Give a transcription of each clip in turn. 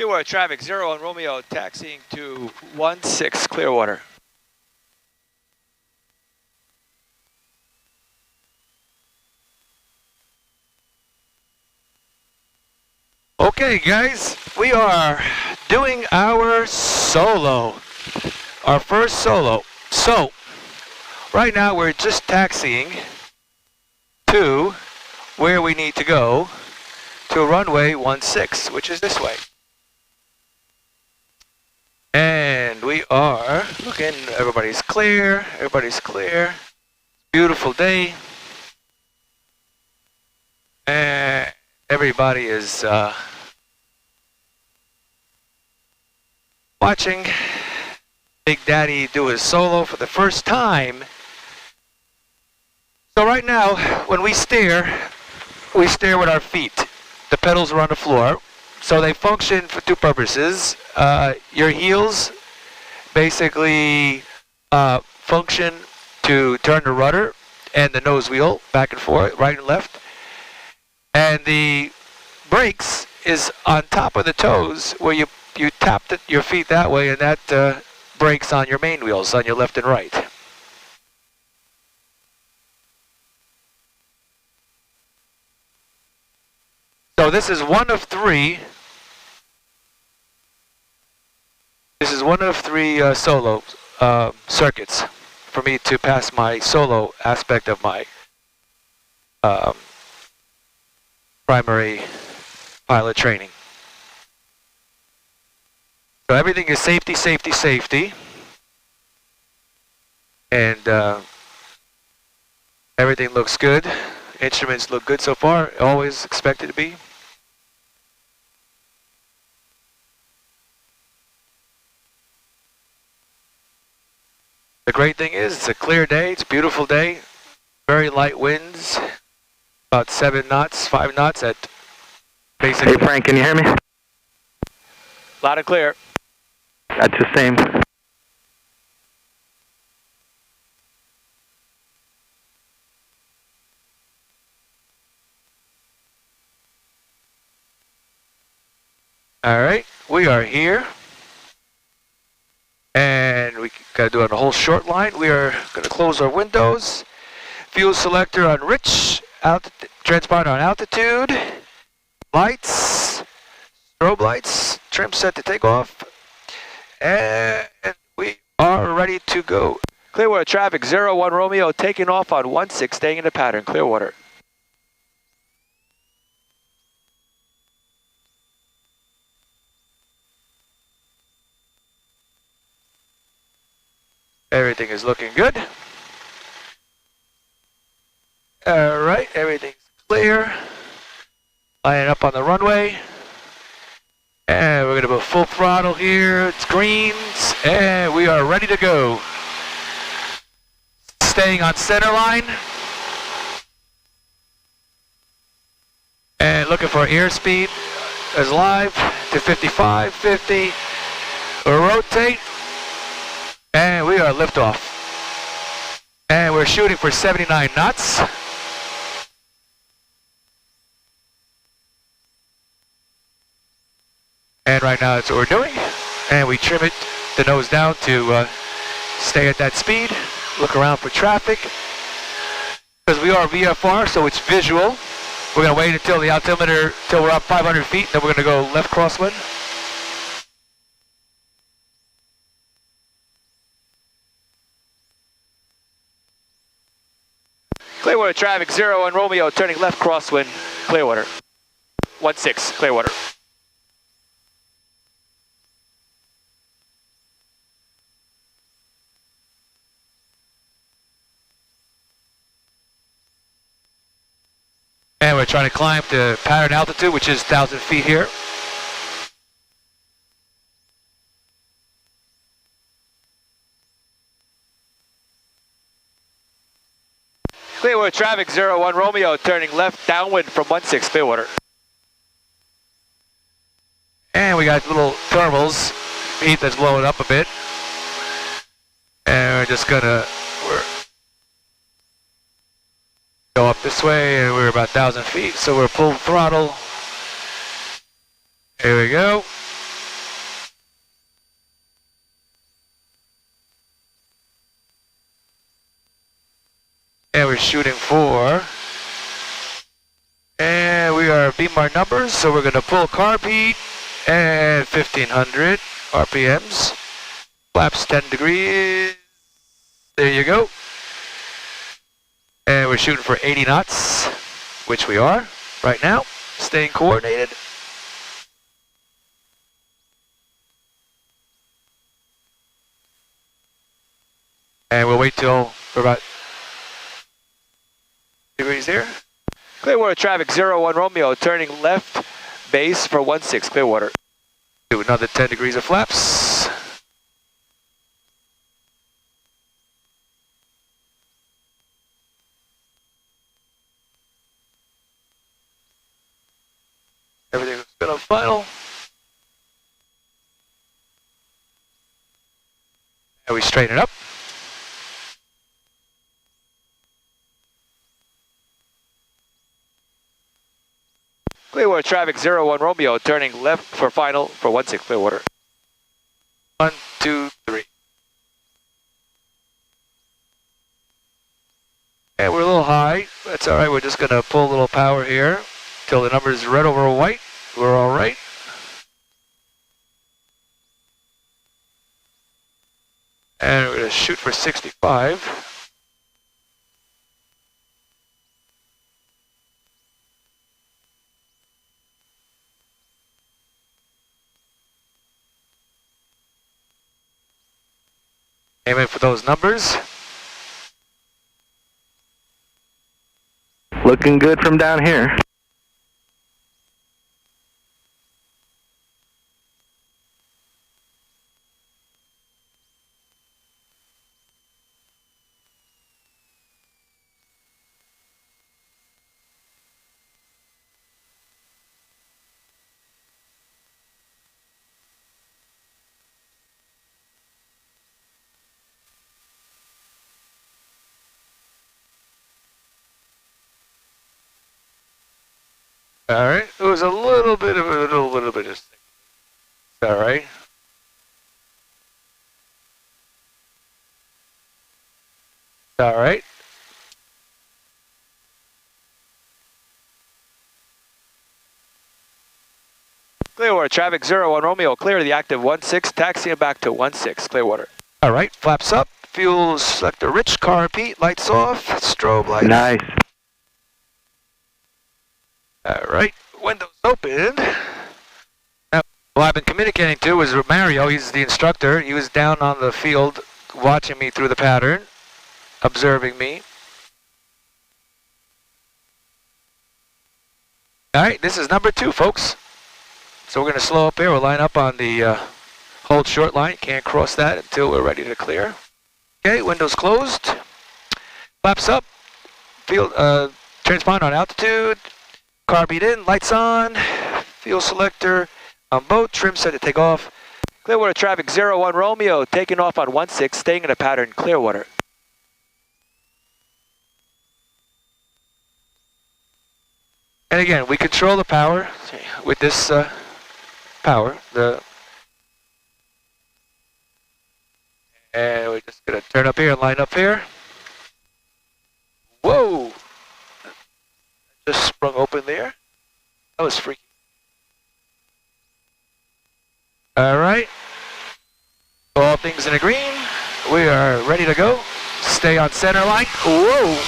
Clearwater traffic, 0 on Romeo, taxiing to 16 Clearwater. Okay guys, we are doing our solo, our first solo. So, right now we're just taxiing to where we need to go, to runway 16, which is this way. And we are looking, everybody's clear, beautiful day. And everybody is watching Big Daddy do his solo for the first time. So right now, when we steer with our feet. The pedals are on the floor. So they function for two purposes. Your heels basically function to turn the rudder and the nose wheel back and forth, right and left. And the brakes is on top of the toes, where you tap your feet that way, and that brakes on your main wheels, on your left and right. So this is one of three. This is one of three solo circuits for me to pass my solo aspect of my primary pilot training. So everything is safety, safety, safety. And everything looks good. Instruments look good so far, always expected to be. The great thing is, it's a clear day, it's a beautiful day, very light winds, about 7 knots, 5 knots at basically... Hey Frank, can you hear me? Loud and clear. That's the same. Alright, we are here. And we got to do it on a whole short line. We are going to close our windows. Fuel selector on rich, transponder on altitude, lights, strobe lights, trim set to take off, and we are ready to go. Clearwater traffic, 01 Romeo, taking off on 16, staying in the pattern, Clearwater. Everything is looking good. Alright, everything's clear. Lining up on the runway. And we're going to go full throttle here. It's greens. And we are ready to go. Staying on center line. And looking for airspeed as live to 55, 50. We'll rotate. And we are liftoff. And we're shooting for 79 knots. And right now that's what we're doing. And we trim it, the nose down to stay at that speed. Look around for traffic. Because we are VFR, so it's visual. We're going to wait until the altimeter, till we're up 500 feet, then we're going to go left crosswind. Clearwater traffic, 01 Romeo, turning left crosswind, Clearwater. 16, Clearwater. And we're trying to climb to pattern altitude, which is 1,000 feet here. Clearwater traffic, 01 Romeo, turning left downwind from 16 Clearwater. And we got little thermals, heat that's blowing up a bit. And we're just gonna go up this way, and we're about 1,000 feet, so we're full throttle. Here we go. And we're shooting for, and we are beating our numbers, so we're gonna pull carb heat and 1500 RPMs. Flaps 10 degrees. There you go. And we're shooting for 80 knots, which we are right now, staying coordinated. And we'll wait till we're about degrees here. Clearwater traffic 01 Romeo, turning left base for 16 Clearwater. Do another 10 degrees of flaps. Everything's good on final. And we straighten it up. Clearwater traffic 01 Romeo, turning left for final for 16 Clearwater. 1, 2, 3. And we're a little high. That's all right. We're just going to pull a little power here till the number is red over white. We're all right. And we're going to shoot for 65. Aiming for those numbers. Looking good from down here. All right. It was a little bit of just. All right. All right. Clearwater traffic 01 Romeo, clear the active 16, taxiing back to 16 Clearwater. All right. Flaps up. Fuel selector rich. Carb heat. Lights off. Strobe light. Nice. All right. Windows open. Now, who I've been communicating to was Mario. He's the instructor. He was down on the field watching me through the pattern, observing me. All right. This is number 2, folks. So we're going to slow up here. We'll line up on the hold short line. Can't cross that until we're ready to clear. Okay. Windows closed. Flaps up. Field transponder on altitude. Carb heat in, lights on, fuel selector on boat, trim set to take off. Clearwater traffic 01 Romeo, taking off on 16, staying in a pattern Clearwater. And again, we control the power with this power. And we're just going to turn up here and line up here. Whoa! Just sprung open there. That was freaky. All right. All things in the green. We are ready to go. Stay on center line. Whoa!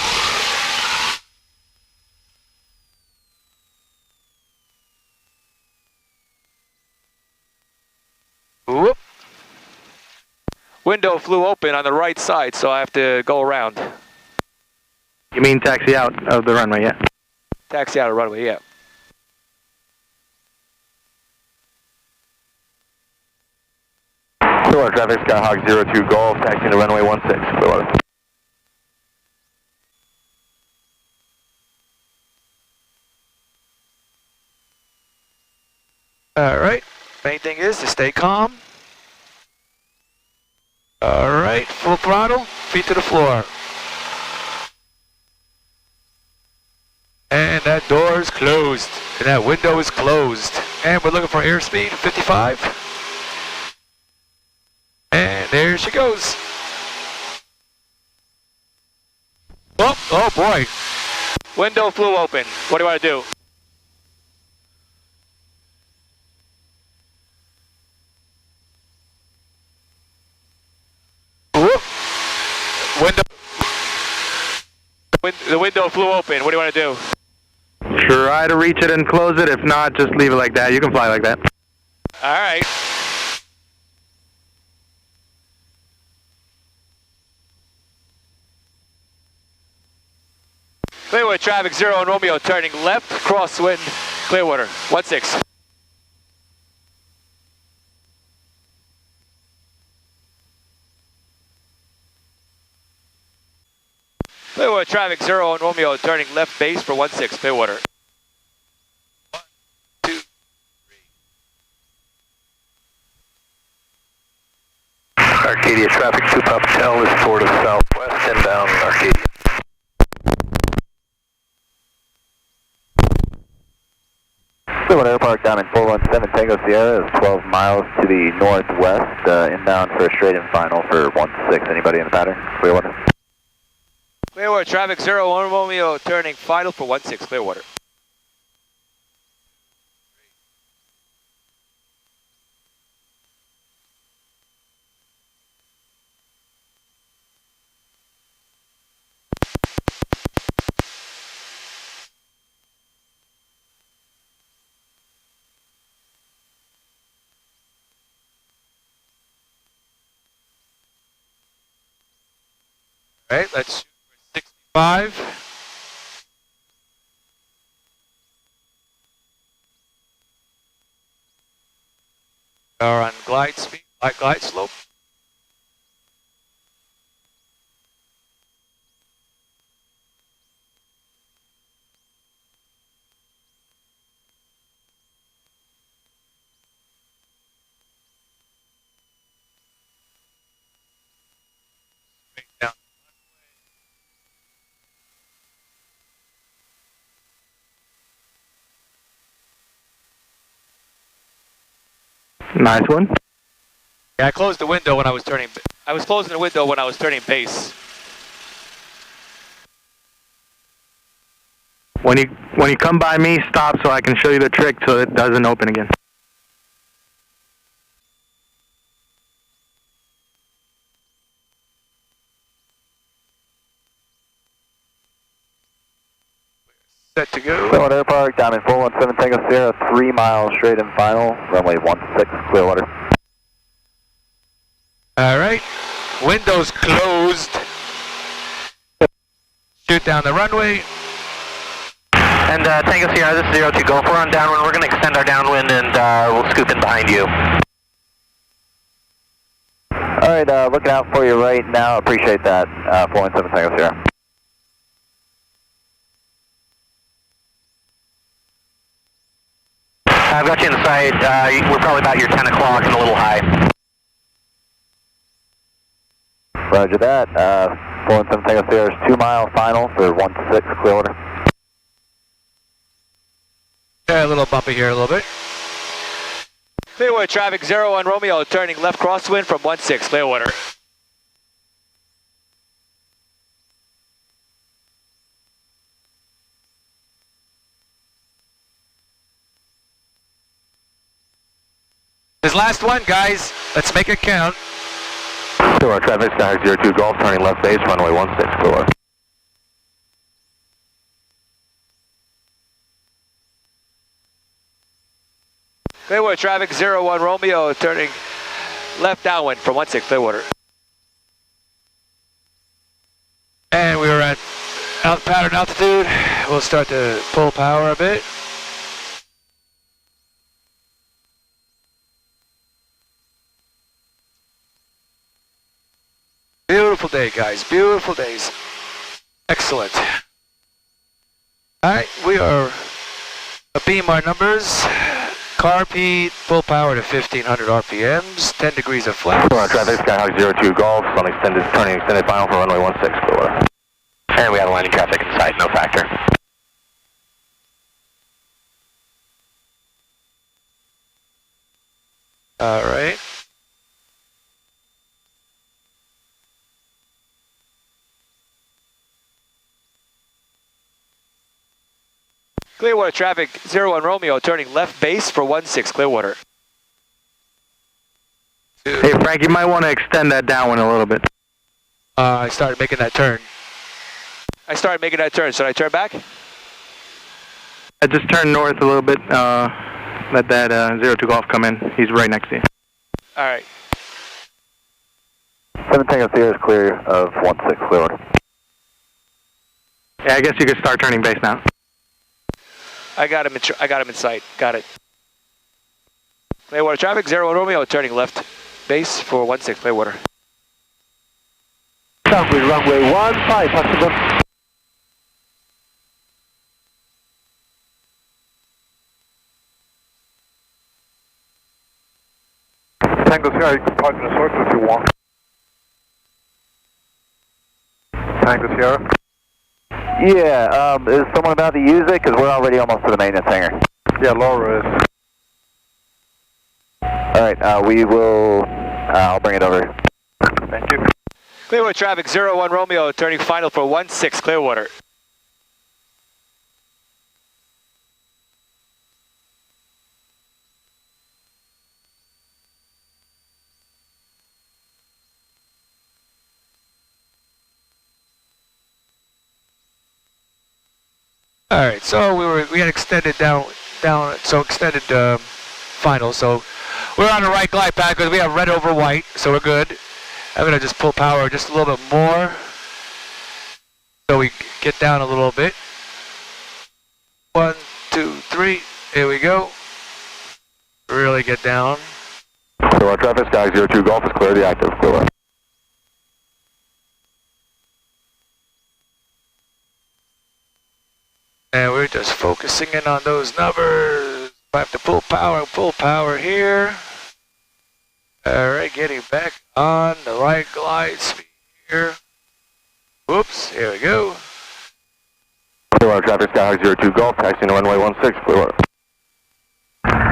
Whoop. Window flew open on the right side, so I have to go around. You mean taxi out of the runway, yeah? Taxi out of runway, yeah. Clearwater traffic, Skyhawk 02 Golf, taxiing to runway 16, Clearwater. All right. Main thing is to stay calm. All right. Full throttle. Feet to the floor. And that door is closed. And that window is closed. And we're looking for airspeed 55. And there she goes. Oh, Oh boy. Window flew open. What do you want to do? Whoop. Window. The window flew open. What do you want to do? Try to reach it and close it. If not, just leave it like that. You can fly like that. All right. Clearwater traffic 0 on Romeo turning left, crosswind, Clearwater, 16. Clearwater traffic 0 on Romeo turning left base for 16, Clearwater. 1, 2, 3. Arcadia traffic 2 Papa Hotel is 4 to southwest inbound Arcadia. Clearwater Airpark, Diamond 417 Tango Sierra is 12 miles to the northwest, inbound for a straight-in final for 16. Anybody in the pattern? Clearwater. Clearwater traffic 0 on Romeo turning final for 16, Clearwater. All right, let's shoot for 65. Are on glide speed, glide slope. Straight down. Nice one. Yeah, I closed the window when I was turning. I was closing the window when I was turning base. When you come by me, stop so I can show you the trick so it doesn't open again. Set to go. Clearwater Airpark, Diamond 417 Tango Sierra, 3 miles straight-in final, runway 16, Clearwater. All right, windows closed. Shoot down the runway. And Tango Sierra, this is 02 Golf. We're on downwind. We're going to extend our downwind and we'll scoop in behind you. All right, looking out for you right now. Appreciate that, 417 Tango Sierra. I've got you in sight. We're probably about your 10 o'clock and a little high. Roger that. 417 Tango Sierra's 2 mile final for 16, Clearwater. Yeah, a little bumpy here a little bit. Clearwater traffic 0 on Romeo turning left crosswind from 16, Clearwater. This last one, guys. Let's make it count. Clearwater traffic, Sky 02 Golf, turning left base, runway 16, Clearwater. Clearwater traffic 0 on Romeo turning left downwind from 16, Clearwater. And we were at pattern altitude. We'll start to pull power a bit. Beautiful day, guys. Beautiful days. Excellent. All right, we are beam our numbers. Car P, full power to 1500 RPMs, 10 degrees of flaps. Traffic, Skyhawk 02 Golf, on turning extended final for runway 16, Clearwater. And we have landing traffic in sight, no factor. All right. Clearwater traffic 01 Romeo turning left base for 16 Clearwater. Hey Frank, you might want to extend that downwind a little bit. I started making that turn. I started making that turn. Should I turn back? I just turn north a little bit. Let that 02 Golf come in. He's right next to you. All right. 7 Tango Sierra is clear of 16 Clearwater. Yeah, I guess you could start turning base now. I got him in sight. Got it. Clearwater traffic 01 Romeo turning left base for 16 Clearwater. Southwind runway 15, possible. Tango Sierra, you can park in a circle if you want. Tango Sierra? Yeah, is someone about to use it? Because we're already almost to the maintenance hangar. Yeah, Laura is. Alright, we will, I'll bring it over. Thank you. Clearwater traffic 01 Romeo turning final for 16 Clearwater. All right, so we had extended extended final. So we're on the right glide path because we have red over white, so we're good. I'm gonna just pull power just a little bit more, so we get down a little bit. 1, 2, 3. Here we go. Really get down. So our traffic sky 02 Golf is clear. The active clear. And we're just focusing in on those numbers. I have to pull power here. Alright, getting back on the right glide speed here. Whoops, here we go. Clearwater traffic sky 02 Golf, taxiing to runway 16, Clearwater.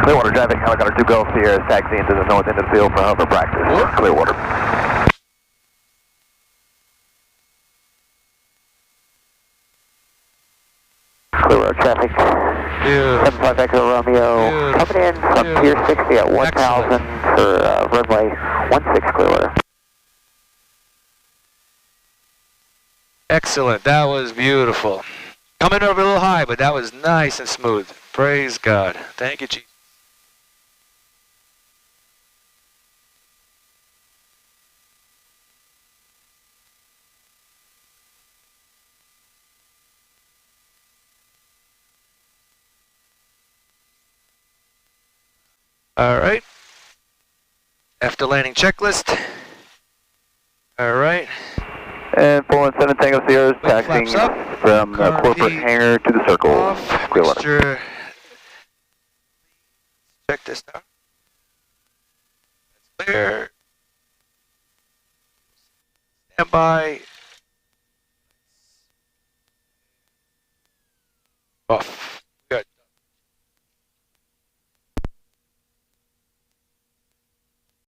Clearwater traffic, helicopter 2 Golf, Sierra is taxiing to the north end of the field for hover practice. Whoop. Clearwater. Clearwater traffic. Beautiful. 75 Echo Romeo, coming in from Pier 60 at 1000 for runway 16 Clearwater. Excellent, that was beautiful. Coming over a little high, but that was nice and smooth. Praise God. Thank you, Jesus. All right. After landing checklist. All right. And 417 Tango Sierra is Wing taxiing flaps up. from the Car corporate V hangar to the circle. Off. Clearwater. Mixture. Check this out. That's clear. Stand by. Off.